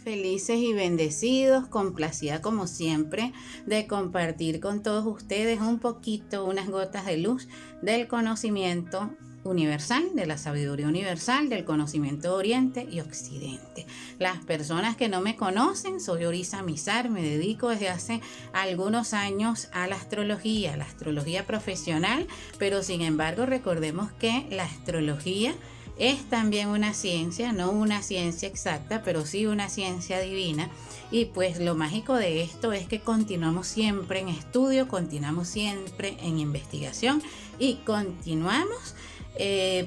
felices y bendecidos, complacida como siempre de compartir con todos ustedes un poquito, unas gotas de luz del conocimiento universal, de la sabiduría universal, del conocimiento de Oriente y Occidente. Las personas que no me conocen, soy Orisa Mizar, me dedico desde hace algunos años a la astrología profesional, pero sin embargo recordemos que la astrología es también una ciencia, no una ciencia exacta, pero sí una ciencia divina. Y pues lo mágico de esto es que continuamos siempre en estudio, continuamos siempre en investigación y continuamos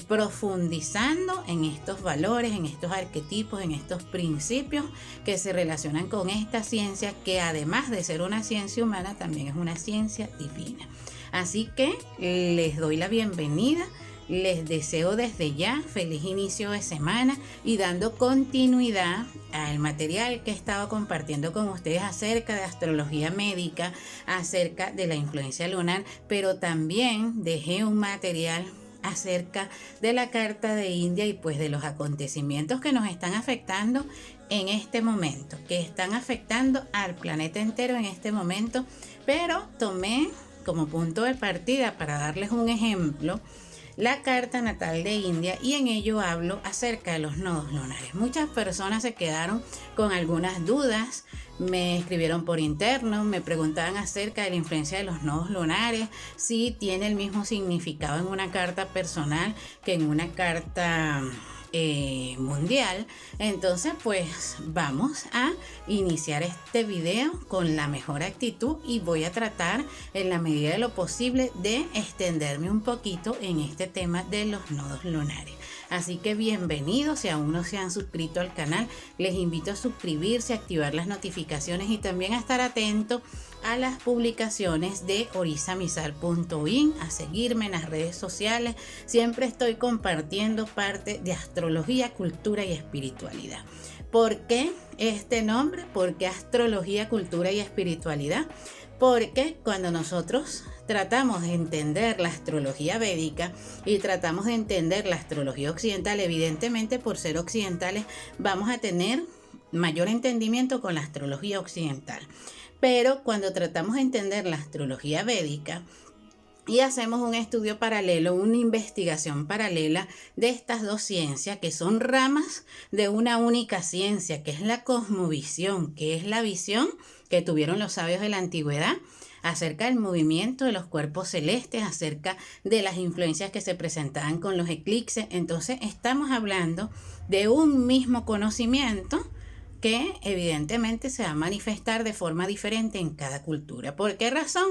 profundizando en estos valores, en estos arquetipos, en estos principios que se relacionan con esta ciencia, que además de ser una ciencia humana, también es una ciencia divina. Así que les doy la bienvenida. Les deseo desde ya feliz inicio de semana y dando continuidad al material que he estado compartiendo con ustedes acerca de astrología médica, acerca de la influencia lunar, pero también dejé un material acerca de la carta de India y pues de los acontecimientos que nos están afectando en este momento, que están afectando al planeta entero en este momento, pero tomé como punto de partida para darles un ejemplo la carta natal de India y en ello hablo acerca de los nodos lunares. Muchas personas se quedaron con algunas dudas, me escribieron por interno, me preguntaban acerca de la influencia de los nodos lunares, si tiene el mismo significado en una carta personal que en una carta mundial. Entonces pues vamos a iniciar este video con la mejor actitud y voy a tratar en la medida de lo posible de extenderme un poquito en este tema de los nodos lunares. Así que bienvenidos, si aún no se han suscrito al canal, les invito a suscribirse, a activar las notificaciones y también a estar atentos a las publicaciones de orisamizar.in, a seguirme en las redes sociales. Siempre estoy compartiendo parte de astrología, cultura y espiritualidad. ¿Por qué este nombre? ¿Por qué astrología, cultura y espiritualidad? Porque cuando nosotros tratamos de entender la astrología védica y tratamos de entender la astrología occidental, evidentemente por ser occidentales vamos a tener mayor entendimiento con la astrología occidental. Pero cuando tratamos de entender la astrología védica y hacemos un estudio paralelo, una investigación paralela de estas dos ciencias que son ramas de una única ciencia, que es la cosmovisión, que es la visión que tuvieron los sabios de la antigüedad acerca del movimiento de los cuerpos celestes, acerca de las influencias que se presentaban con los eclipses. Entonces estamos hablando de un mismo conocimiento que evidentemente se va a manifestar de forma diferente en cada cultura. ¿Por qué razón?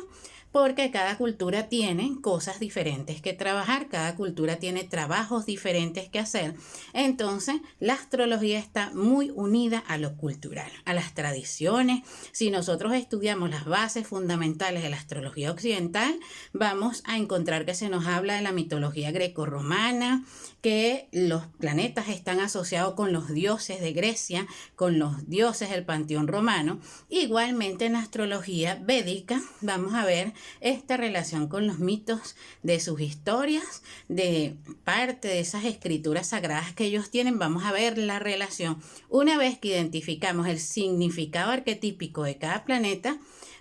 Porque cada cultura tiene cosas diferentes que trabajar, cada cultura tiene trabajos diferentes que hacer. Entonces, la astrología está muy unida a lo cultural, a las tradiciones. Si nosotros estudiamos las bases fundamentales de la astrología occidental, vamos a encontrar que se nos habla de la mitología grecorromana, que los planetas están asociados con los dioses de Grecia, con los dioses del panteón romano. Igualmente en la astrología védica vamos a ver esta relación con los mitos de sus historias, de parte de esas escrituras sagradas que ellos tienen. Vamos a ver la relación. Una vez que identificamos el significado arquetípico de cada planeta,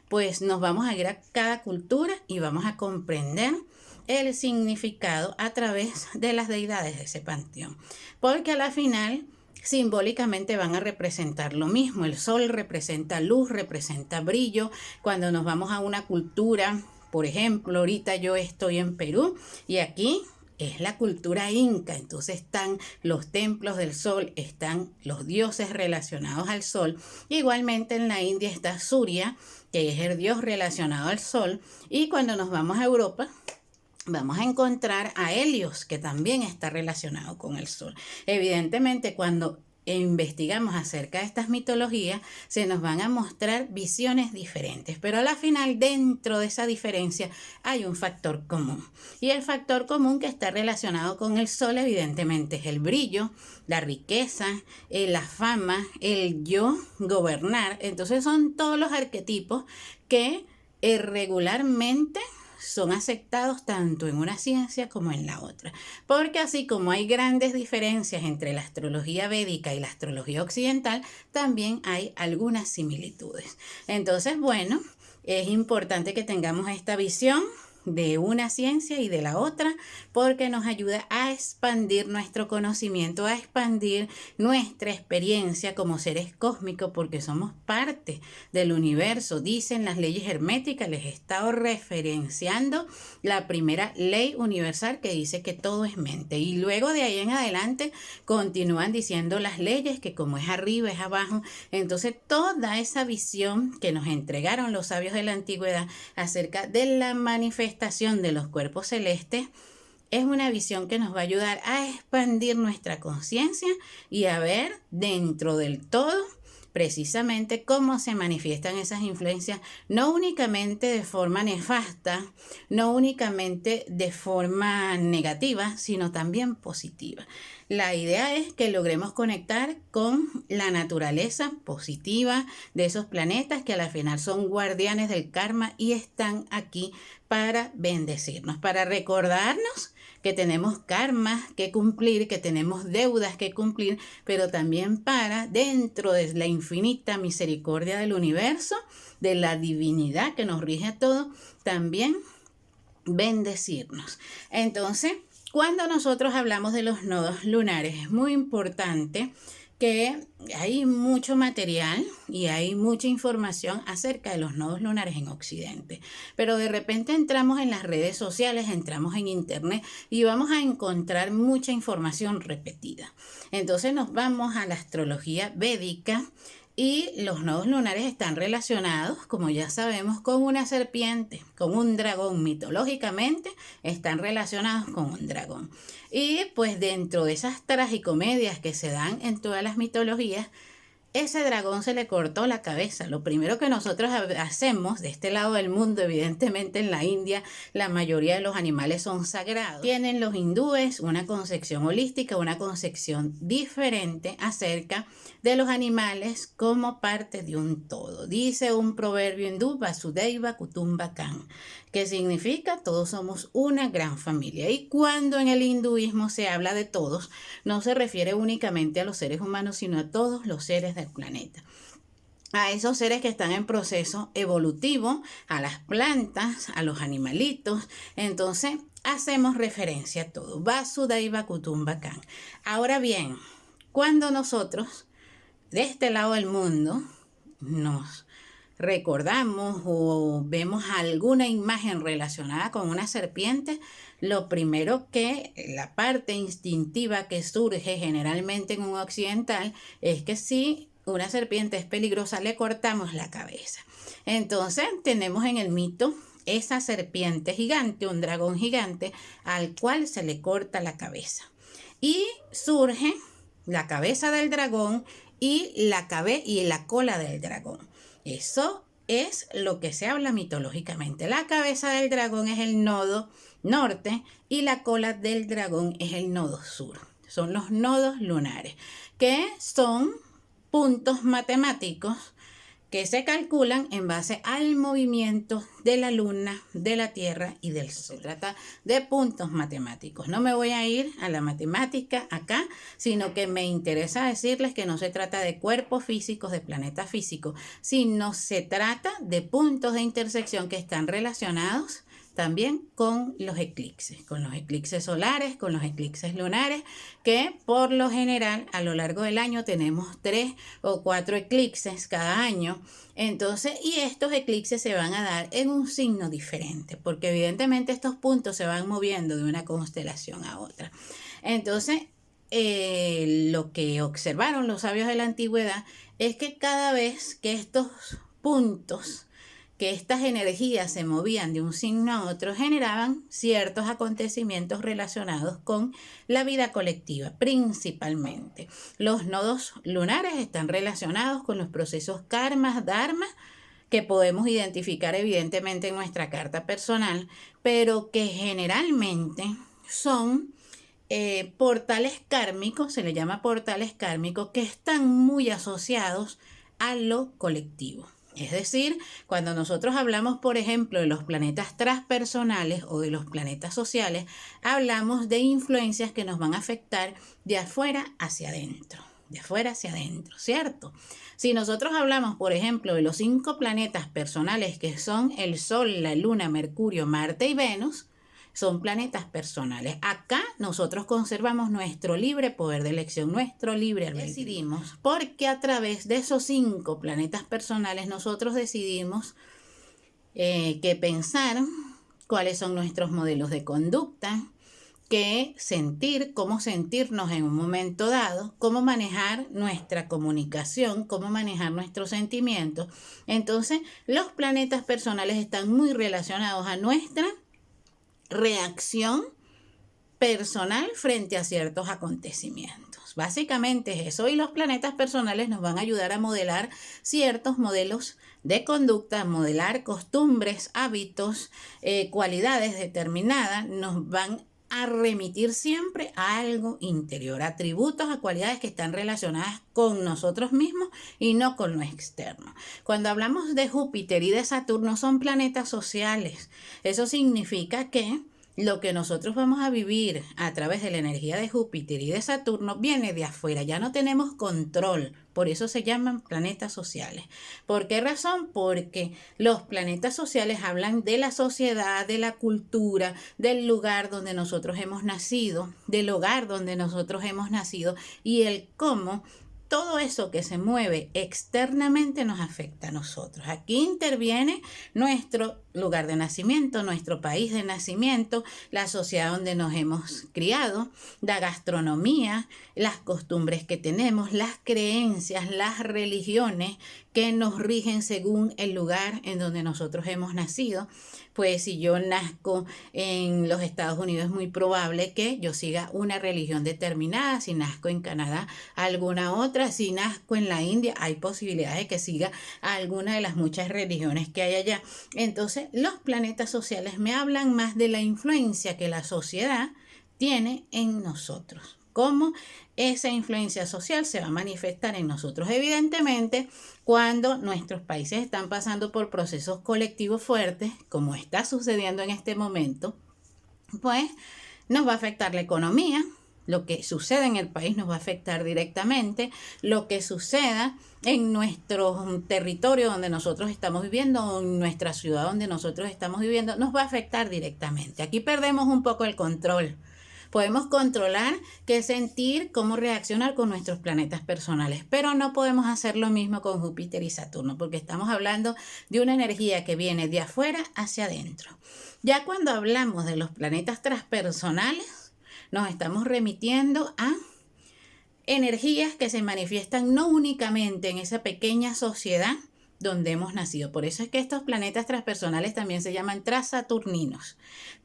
pues nos vamos a ir a cada cultura y vamos a comprender el significado a través de las deidades de ese panteón. Porque a la final simbólicamente van a representar lo mismo. El sol representa luz, representa brillo. Cuando nos vamos a una cultura, por ejemplo, ahorita yo estoy en Perú y aquí es la cultura inca, entonces están los templos del sol, están los dioses relacionados al sol. Igualmente en la India está Surya, que es el dios relacionado al sol. Y cuando nos vamos a Europa, vamos a encontrar a Helios, que también está relacionado con el sol. Evidentemente, cuando investigamos acerca de estas mitologías, se nos van a mostrar visiones diferentes, pero a la final, dentro de esa diferencia, hay un factor común. Y el factor común que está relacionado con el sol, evidentemente, es el brillo, la riqueza, la fama, el yo gobernar. Entonces, son todos los arquetipos que regularmente son aceptados tanto en una ciencia como en la otra. Porque así como hay grandes diferencias entre la astrología védica y la astrología occidental, también hay algunas similitudes. Entonces, bueno, es importante que tengamos esta visión de una ciencia y de la otra, porque nos ayuda a expandir nuestro conocimiento, a expandir nuestra experiencia como seres cósmicos, porque somos parte del universo. Dicen las leyes herméticas, les he estado referenciando la primera ley universal que dice que todo es mente, y luego de ahí en adelante continúan diciendo las leyes que como es arriba es abajo. Entonces toda esa visión que nos entregaron los sabios de la antigüedad acerca de la manifestación de los cuerpos celestes es una visión que nos va a ayudar a expandir nuestra conciencia y a ver dentro del todo precisamente cómo se manifiestan esas influencias, no únicamente de forma nefasta, no únicamente de forma negativa, sino también positiva. La idea es que logremos conectar con la naturaleza positiva de esos planetas que a la final son guardianes del karma y están aquí para bendecirnos, para recordarnos que tenemos karmas que cumplir, que tenemos deudas que cumplir, pero también para, dentro de la infinita misericordia del universo, de la divinidad que nos rige a todos, también bendecirnos. Entonces, cuando nosotros hablamos de los nodos lunares, es muy importante que hay mucho material y hay mucha información acerca de los nodos lunares en Occidente, pero de repente entramos en las redes sociales, entramos en internet y vamos a encontrar mucha información repetida. Entonces nos vamos a la astrología védica y los nodos lunares están relacionados, como ya sabemos, con una serpiente, con un dragón. Mitológicamente están relacionados con un dragón. Y pues dentro de esas tragicomedias que se dan en todas las mitologías, ese dragón se le cortó la cabeza. Lo primero que nosotros hacemos de este lado del mundo, evidentemente en la India, la mayoría de los animales son sagrados. Tienen los hindúes una concepción holística, una concepción diferente acerca de los animales como parte de un todo. Dice un proverbio hindú, Vasudhaiva Kutumbakam, que significa todos somos una gran familia. Y cuando en el hinduismo se habla de todos, no se refiere únicamente a los seres humanos, sino a todos los seres del planeta. A esos seres que están en proceso evolutivo, a las plantas, a los animalitos. Entonces, hacemos referencia a todo. Vasudhaiva Kutumbakam. Ahora bien, cuando nosotros, de este lado del mundo, nos recordamos o vemos alguna imagen relacionada con una serpiente, lo primero que la parte instintiva que surge generalmente en un occidental es que si una serpiente es peligrosa le cortamos la cabeza. Entonces tenemos en el mito esa serpiente gigante, un dragón gigante al cual se le corta la cabeza y surge la cabeza del dragón y la cola del dragón. Eso es lo que se habla mitológicamente. La cabeza del dragón es el nodo norte y la cola del dragón es el nodo sur. Son los nodos lunares, que son puntos matemáticos que se calculan en base al movimiento de la luna, de la tierra y del sol. Se trata de puntos matemáticos. No me voy a ir a la matemática acá, sino que me interesa decirles que no se trata de cuerpos físicos, de planetas físicos, sino se trata de puntos de intersección que están relacionados también con los eclipses solares, con los eclipses lunares, que por lo general a lo largo del año tenemos 3 o 4 eclipses cada año. Entonces, y estos eclipses se van a dar en un signo diferente, porque evidentemente estos puntos se van moviendo de una constelación a otra. Entonces, lo que observaron los sabios de la antigüedad es que cada vez que estos puntos, que estas energías se movían de un signo a otro, generaban ciertos acontecimientos relacionados con la vida colectiva, principalmente. Los nodos lunares están relacionados con los procesos karmas, dharma, que podemos identificar evidentemente en nuestra carta personal, pero que generalmente son portales kármicos, se le llama portales kármicos, que están muy asociados a lo colectivo. Es decir, cuando nosotros hablamos, por ejemplo, de los planetas transpersonales o de los planetas sociales, hablamos de influencias que nos van a afectar de afuera hacia adentro. De afuera hacia adentro, ¿cierto? Si nosotros hablamos, por ejemplo, de los 5 planetas personales que son el Sol, la Luna, Mercurio, Marte y Venus, son planetas personales. Acá nosotros conservamos nuestro libre poder de elección, nuestro libre albedrío. Decidimos, porque a través de esos 5 planetas personales nosotros decidimos qué pensar, cuáles son nuestros modelos de conducta, qué sentir, cómo sentirnos en un momento dado, cómo manejar nuestra comunicación, cómo manejar nuestros sentimientos. Entonces, los planetas personales están muy relacionados a nuestra reacción personal frente a ciertos acontecimientos. Básicamente es eso, y los planetas personales nos van a ayudar a modelar ciertos modelos de conducta, modelar costumbres, hábitos, cualidades determinadas, nos van a remitir siempre a algo interior, atributos, a cualidades que están relacionadas con nosotros mismos y no con lo externo. Cuando hablamos de Júpiter y de Saturno, son planetas sociales. Eso significa que lo que nosotros vamos a vivir a través de la energía de Júpiter y de Saturno viene de afuera, ya no tenemos control, por eso se llaman planetas sociales. ¿Por qué razón? Porque los planetas sociales hablan de la sociedad, de la cultura, del lugar donde nosotros hemos nacido, del hogar donde nosotros hemos nacido y el cómo todo eso que se mueve externamente nos afecta a nosotros. Aquí interviene nuestro lugar de nacimiento, nuestro país de nacimiento, la sociedad donde nos hemos criado, la gastronomía, las costumbres que tenemos, las creencias, las religiones que nos rigen según el lugar en donde nosotros hemos nacido. Pues si yo nazco en los Estados Unidos es muy probable que yo siga una religión determinada, si nazco en Canadá alguna otra, si nazco en la India hay posibilidades de que siga alguna de las muchas religiones que hay allá. Entonces los planetas sociales me hablan más de la influencia que la sociedad tiene en nosotros. Cómo esa influencia social se va a manifestar en nosotros. Evidentemente, cuando nuestros países están pasando por procesos colectivos fuertes, como está sucediendo en este momento, pues nos va a afectar la economía. Lo que sucede en el país nos va a afectar directamente. Lo que suceda en nuestro territorio donde nosotros estamos viviendo o en nuestra ciudad donde nosotros estamos viviendo nos va a afectar directamente. Aquí perdemos un poco el control. Podemos controlar qué sentir, cómo reaccionar con nuestros planetas personales, pero no podemos hacer lo mismo con Júpiter y Saturno, porque estamos hablando de una energía que viene de afuera hacia adentro. Ya cuando hablamos de los planetas transpersonales, nos estamos remitiendo a energías que se manifiestan no únicamente en esa pequeña sociedad donde hemos nacido. Por eso es que estos planetas transpersonales también se llaman transaturninos,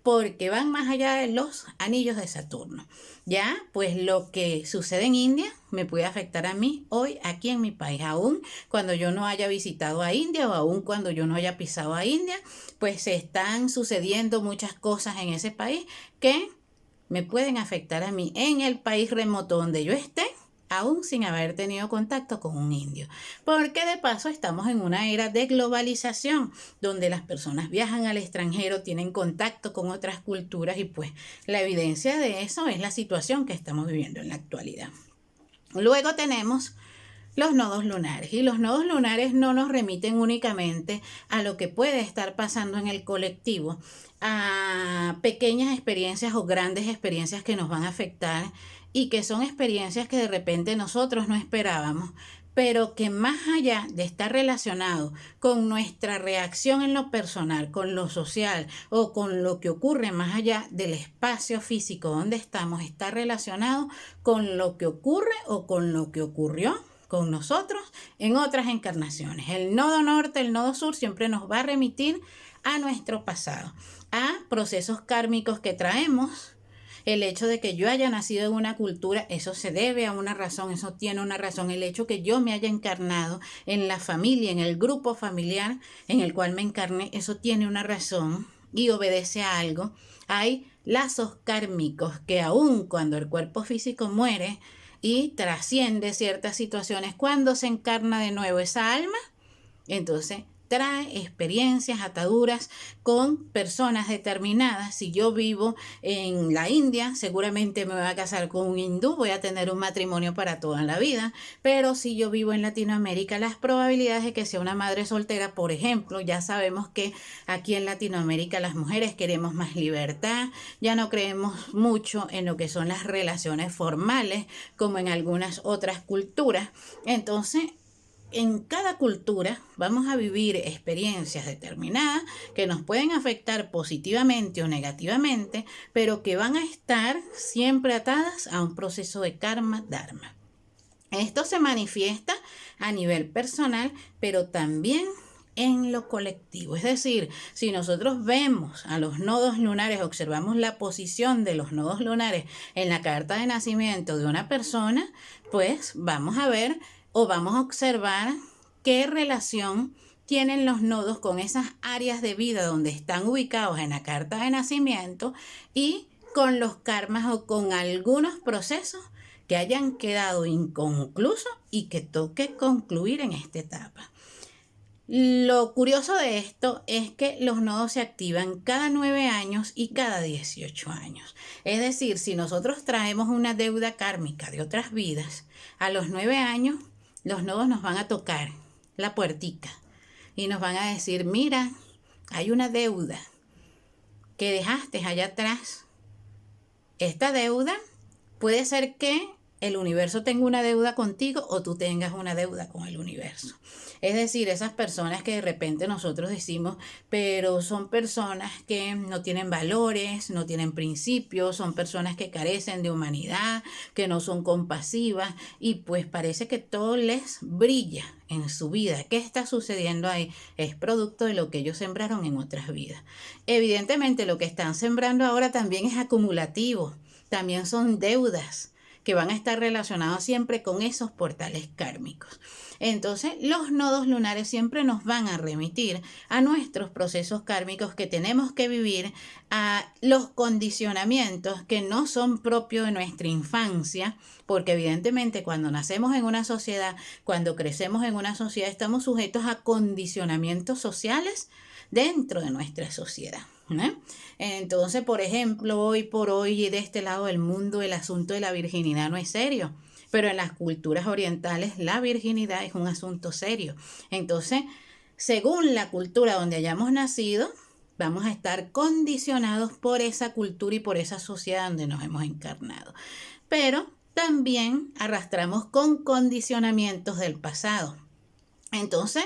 porque van más allá de los anillos de Saturno. Ya, pues lo que sucede en India me puede afectar a mí hoy aquí en mi país, aún cuando yo no haya visitado a India o aún cuando yo no haya pisado a India, pues se están sucediendo muchas cosas en ese país que me pueden afectar a mí en el país remoto donde yo esté, aún sin haber tenido contacto con un indio. Porque de paso estamos en una era de globalización, donde las personas viajan al extranjero, tienen contacto con otras culturas y pues la evidencia de eso es la situación que estamos viviendo en la actualidad. Luego tenemos los nodos lunares, y los nodos lunares no nos remiten únicamente a lo que puede estar pasando en el colectivo, a pequeñas experiencias o grandes experiencias que nos van a afectar y que son experiencias que de repente nosotros no esperábamos, pero que más allá de estar relacionado con nuestra reacción en lo personal, con lo social o con lo que ocurre más allá del espacio físico donde estamos, está relacionado con lo que ocurre o con lo que ocurrió con nosotros en otras encarnaciones. El nodo norte, el nodo sur siempre nos va a remitir a nuestro pasado, a procesos kármicos que traemos. El hecho de que yo haya nacido en una cultura, eso se debe a una razón, eso tiene una razón. El hecho que yo me haya encarnado en la familia, en el grupo familiar en el cual me encarné, eso tiene una razón y obedece a algo. Hay lazos kármicos que aun cuando el cuerpo físico muere y trasciende ciertas situaciones, cuando se encarna de nuevo esa alma, Entonces, trae experiencias, ataduras con personas determinadas. Si yo vivo en la India, seguramente me voy a casar con un hindú, voy a tener un matrimonio para toda la vida. Pero si yo vivo en Latinoamérica, las probabilidades de que sea una madre soltera, por ejemplo, ya sabemos que aquí en Latinoamérica las mujeres queremos más libertad, ya no creemos mucho en lo que son las relaciones formales, como en algunas otras culturas. Entonces, en cada cultura vamos a vivir experiencias determinadas que nos pueden afectar positivamente o negativamente, pero que van a estar siempre atadas a un proceso de karma dharma. Esto se manifiesta a nivel personal, pero también en lo colectivo. Es decir, si nosotros vemos a los nodos lunares, observamos la posición de los nodos lunares en la carta de nacimiento de una persona, pues vamos a ver o vamos a observar qué relación tienen los nodos con esas áreas de vida donde están ubicados en la carta de nacimiento y con los karmas o con algunos procesos que hayan quedado inconclusos y que toque concluir en esta etapa. Lo curioso de esto es que los nodos se activan cada 9 años y cada 18 años. Es decir, si nosotros traemos una deuda kármica de otras vidas, a los 9 años los nodos nos van a tocar la puertica y nos van a decir, mira, hay una deuda que dejaste allá atrás. Esta deuda puede ser que el universo tenga una deuda contigo o tú tengas una deuda con el universo. Es decir, esas personas que de repente nosotros decimos, pero son personas que no tienen valores, no tienen principios, son personas que carecen de humanidad, que no son compasivas y pues parece que todo les brilla en su vida. ¿Qué está sucediendo ahí? Es producto de lo que ellos sembraron en otras vidas. Evidentemente lo que están sembrando ahora también es acumulativo, también son deudas que van a estar relacionados siempre con esos portales kármicos. Entonces, los nodos lunares siempre nos van a remitir a nuestros procesos kármicos que tenemos que vivir, a los condicionamientos que no son propios de nuestra infancia, porque evidentemente cuando nacemos en una sociedad, cuando crecemos en una sociedad, estamos sujetos a condicionamientos sociales dentro de nuestra sociedad. Entonces, por ejemplo, hoy por hoy de este lado del mundo el asunto de la virginidad no es serio, pero en las culturas orientales la virginidad es un asunto serio. Entonces, según la cultura donde hayamos nacido, vamos a estar condicionados por esa cultura y por esa sociedad donde nos hemos encarnado. Pero también arrastramos con condicionamientos del pasado. Entonces,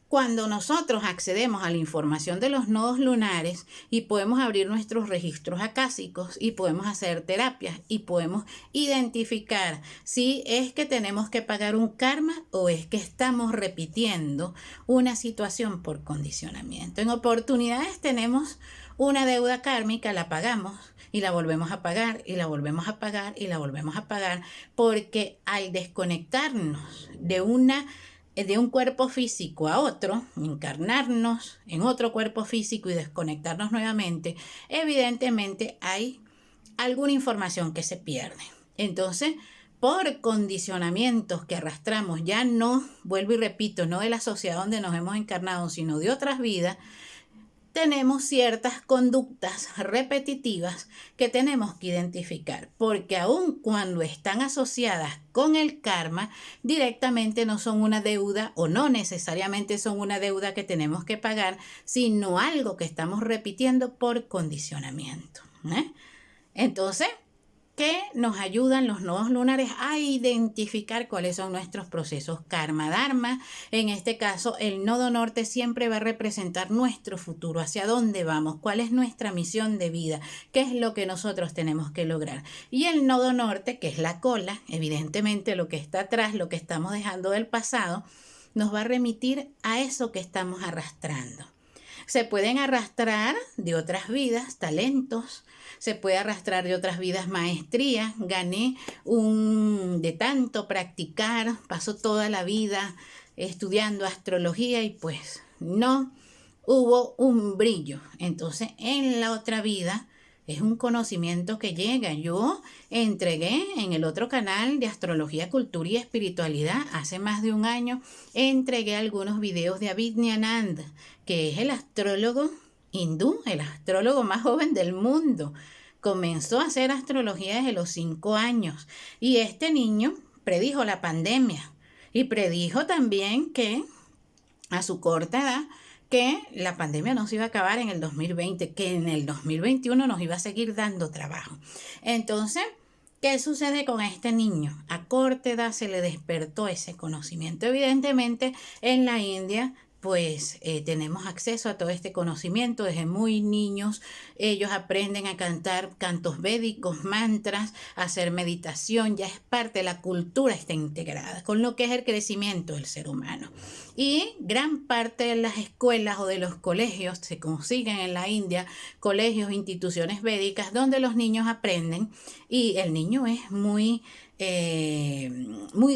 cuando nosotros accedemos a la información de los nodos lunares y podemos abrir nuestros registros acásicos y podemos hacer terapias y podemos identificar si es que tenemos que pagar un karma o es que estamos repitiendo una situación por condicionamiento. En oportunidades tenemos una deuda kármica, la pagamos y la volvemos a pagar y la volvemos a pagar y la volvemos a pagar porque al desconectarnos de un cuerpo físico a otro, encarnarnos en otro cuerpo físico y desconectarnos nuevamente, evidentemente hay alguna información que se pierde. Entonces, por condicionamientos que arrastramos, ya no, vuelvo y repito, no de la sociedad donde nos hemos encarnado, sino de otras vidas, tenemos ciertas conductas repetitivas que tenemos que identificar, porque aun cuando están asociadas con el karma, directamente no son una deuda o no necesariamente son una deuda que tenemos que pagar, sino algo que estamos repitiendo por condicionamiento. Entonces, ¿qué nos ayudan los nodos lunares a identificar cuáles son nuestros procesos karma dharma? En este caso, el nodo norte siempre va a representar nuestro futuro, hacia dónde vamos, cuál es nuestra misión de vida, qué es lo que nosotros tenemos que lograr. Y el nodo norte, que es la cola, evidentemente lo que está atrás, lo que estamos dejando del pasado, nos va a remitir a eso que estamos arrastrando. Se pueden arrastrar de otras vidas, talentos, se puede arrastrar de otras vidas maestrías. Gané de tanto practicar, paso toda la vida estudiando astrología y pues no hubo un brillo. Entonces en la otra vida es un conocimiento que llega. Yo entregué en el otro canal de Astrología, Cultura y Espiritualidad, hace más de un año, entregué algunos videos de Abhijñanand, que es el astrólogo hindú, el astrólogo más joven del mundo. Comenzó a hacer astrología desde los 5 años y este niño predijo la pandemia y predijo también que a su corta edad que la pandemia no se iba a acabar en el 2020, que en el 2021 nos iba a seguir dando trabajo. Entonces, ¿qué sucede con este niño? A corta edad se le despertó ese conocimiento. Evidentemente, en la India pues tenemos acceso a todo este conocimiento desde muy niños. Ellos aprenden a cantar cantos védicos, mantras, a hacer meditación, ya es parte de la cultura, está integrada con lo que es el crecimiento del ser humano. Y gran parte de las escuelas o de los colegios se consiguen en la India, colegios, instituciones védicas, donde los niños aprenden y el niño es muy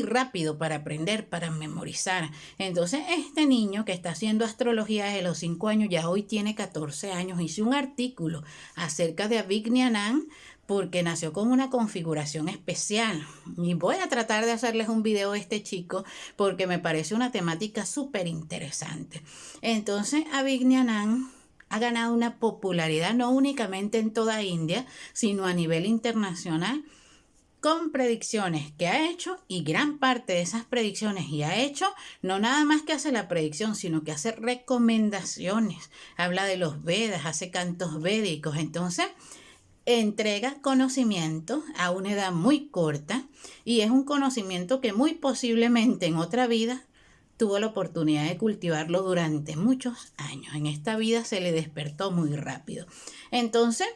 rápido para aprender, para memorizar. Entonces, este niño que está haciendo astrología desde los 5 años, ya hoy tiene 14 años, hice un artículo acerca de Abhijñanand porque nació con una configuración especial. Y voy a tratar de hacerles un video de este chico porque me parece una temática súper interesante. Entonces, Abhijñanand ha ganado una popularidad no únicamente en toda India, sino a nivel internacional, con predicciones que ha hecho, y gran parte de esas predicciones y ha hecho, no nada más que hace la predicción, sino que hace recomendaciones, habla de los Vedas, hace cantos védicos, entonces entrega conocimiento a una edad muy corta y es un conocimiento que muy posiblemente en otra vida tuvo la oportunidad de cultivarlo durante muchos años. En esta vida se le despertó muy rápido. Entonces,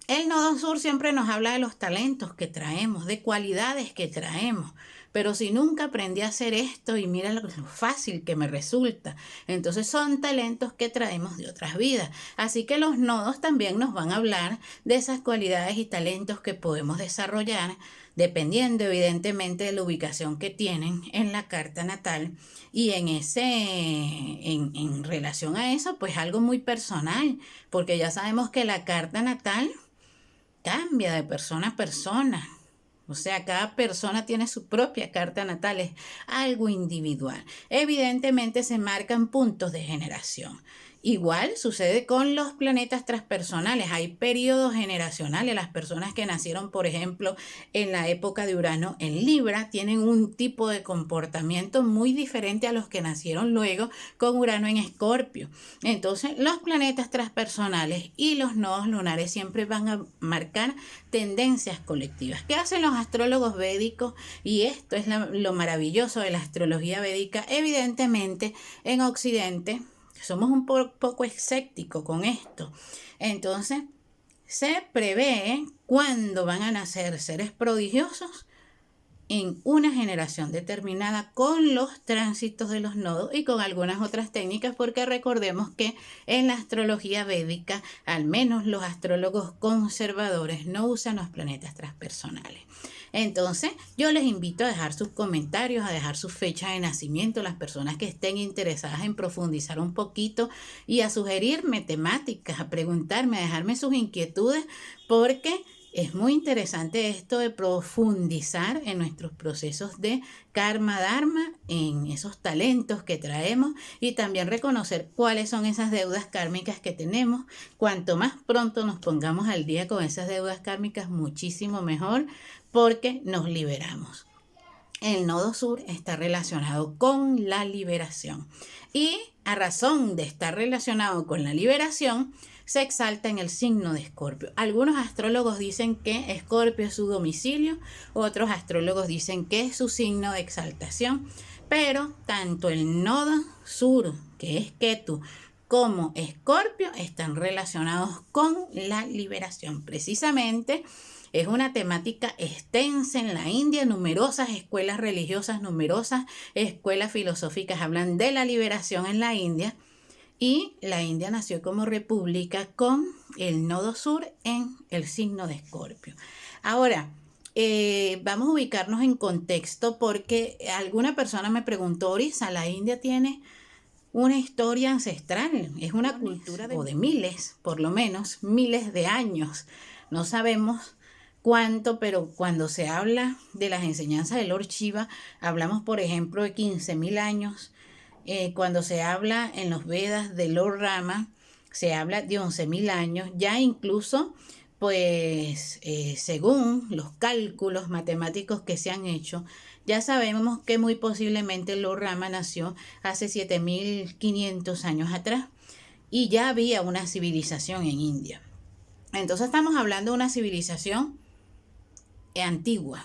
el nodo sur siempre nos habla de los talentos que traemos, de cualidades que traemos, pero si nunca aprendí a hacer esto y mira lo fácil que me resulta, entonces son talentos que traemos de otras vidas. Así que los nodos también nos van a hablar de esas cualidades y talentos que podemos desarrollar, dependiendo evidentemente de la ubicación que tienen en la carta natal y en relación a eso, pues algo muy personal, porque ya sabemos que la carta natal cambia de persona a persona. O sea, cada persona tiene su propia carta natal, es algo individual. Evidentemente se marcan puntos de generación. Igual sucede con los planetas transpersonales. Hay periodos generacionales. Las personas que nacieron, por ejemplo, en la época de Urano en Libra, tienen un tipo de comportamiento muy diferente a los que nacieron luego con Urano en Escorpio. Entonces, los planetas transpersonales y los nodos lunares siempre van a marcar tendencias colectivas. ¿Qué hacen los astrólogos védicos? Y esto es lo maravilloso de la astrología védica. Evidentemente, en Occidente somos un poco escépticos con esto. Entonces, se prevé cuándo van a nacer seres prodigiosos en una generación determinada con los tránsitos de los nodos y con algunas otras técnicas, porque recordemos que en la astrología védica, al menos los astrólogos conservadores no usan los planetas transpersonales. Entonces, yo les invito a dejar sus comentarios, a dejar su fecha de nacimiento, las personas que estén interesadas en profundizar un poquito y a sugerirme temáticas, a preguntarme, a dejarme sus inquietudes, porque es muy interesante esto de profundizar en nuestros procesos de karma dharma, en esos talentos que traemos y también reconocer cuáles son esas deudas kármicas que tenemos. Cuanto más pronto nos pongamos al día con esas deudas kármicas, muchísimo mejor, porque nos liberamos. El nodo sur está relacionado con la liberación y a razón de estar relacionado con la liberación, se exalta en el signo de Escorpio. Algunos astrólogos dicen que Escorpio es su domicilio, otros astrólogos dicen que es su signo de exaltación, pero tanto el nodo sur, que es Ketu, como Escorpio están relacionados con la liberación. Precisamente es una temática extensa en la India, numerosas escuelas religiosas, numerosas escuelas filosóficas hablan de la liberación en la India. Y la India nació como república con el nodo sur en el signo de Escorpio. Ahora, vamos a ubicarnos en contexto porque alguna persona me preguntó, Orisa, ¿la India tiene una historia ancestral, es una cultura de miles, por lo menos, cultura de miles, por lo menos, miles de años. No sabemos cuánto, pero cuando se habla de las enseñanzas de Lord Shiva, hablamos, por ejemplo, de 15.000 años. Cuando se habla en los Vedas de Lord Rama, se habla de 11.000 años, ya incluso, pues, según los cálculos matemáticos que se han hecho, ya sabemos que muy posiblemente Lord Rama nació hace 7.500 años atrás y ya había una civilización en India. Entonces estamos hablando de una civilización antigua,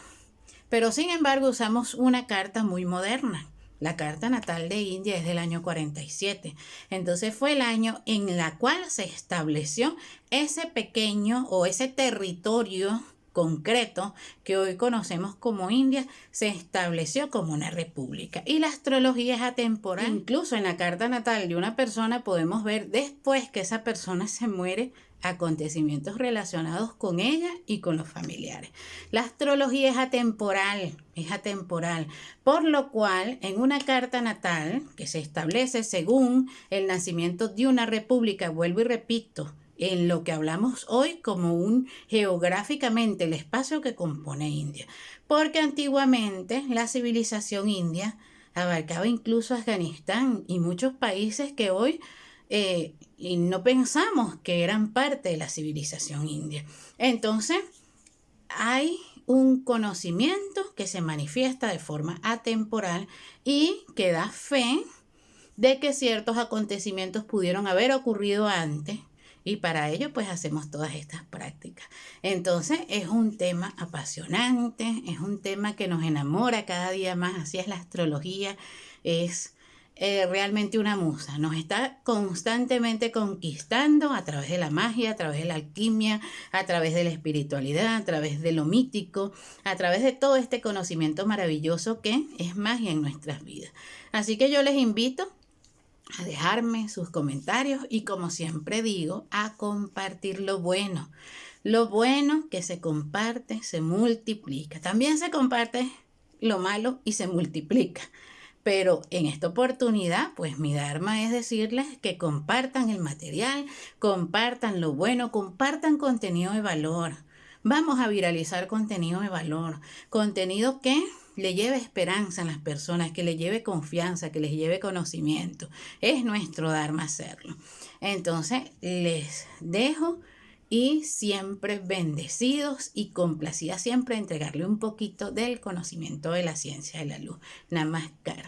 pero sin embargo usamos una carta muy moderna. La carta natal de India es del año 47. Entonces fue el año en la cual se estableció ese pequeño o ese territorio concreto que hoy conocemos como India, se estableció como una república. Y la astrología es atemporal. Incluso en la carta natal de una persona podemos ver después que esa persona se muere acontecimientos relacionados con ella y con los familiares. La astrología es atemporal, por lo cual en una carta natal que se establece según el nacimiento de una república, vuelvo y repito, en lo que hablamos hoy como un geográficamente el espacio que compone India, porque antiguamente la civilización india abarcaba incluso Afganistán y muchos países que hoy y no pensamos que eran parte de la civilización india. Entonces, hay un conocimiento que se manifiesta de forma atemporal y que da fe de que ciertos acontecimientos pudieron haber ocurrido antes y para ello pues hacemos todas estas prácticas. Entonces es un tema apasionante, es un tema que nos enamora cada día más, así es la astrología, es realmente una musa, nos está constantemente conquistando a través de la magia, a través de la alquimia, a través de la espiritualidad, a través de lo mítico, a través de todo este conocimiento maravilloso que es magia en nuestras vidas. Así que yo les invito a dejarme sus comentarios y, como siempre digo, a compartir lo bueno. Lo bueno que se comparte se multiplica. También se comparte lo malo y se multiplica. Pero en esta oportunidad, pues mi dharma es decirles que compartan el material, compartan lo bueno, compartan contenido de valor. Vamos a viralizar contenido de valor, contenido que le lleve esperanza a las personas, que le lleve confianza, que les lleve conocimiento. Es nuestro dharma hacerlo. Entonces, les dejo y siempre bendecidos y complacidas siempre entregarle un poquito del conocimiento de la ciencia de la luz. Namaskar.